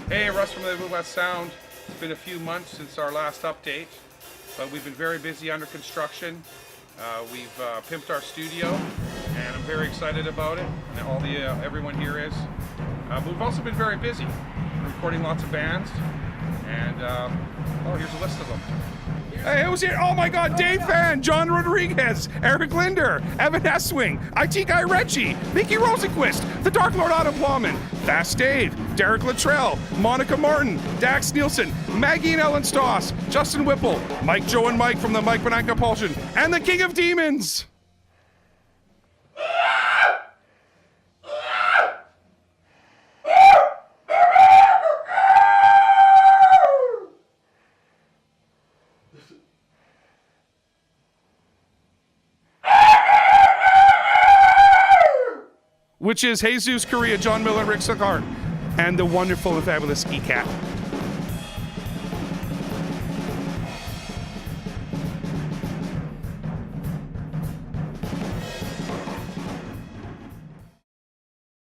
Hey, Russ from the Midwest Sound. It's been a few months since our last update, but we've been very busy under construction. We've pimped our studio, and I'm very excited about it, and everyone here is. We've also been very busy, recording lots of bands, and here's a list of them. Hey, who's here? Oh my God, Dave Fan, John Rodriguez, Eric Linder, Evan Hesswing, IT Guy Reggie, Mickey Rosenquist, The Dark Lord Adam Plowman, Fast Dave, Derek Luttrell, Monica Martin, Daxx Nielsen, Maggie and Ellen Stass, Justin Whipple, Mike, Joe, and Mike from the Mike McMahon Compulsion, and the King of Demons. Which is Jesus Correa, John Miller, Rick Sakar, and the wonderful and fabulous Ski Cat.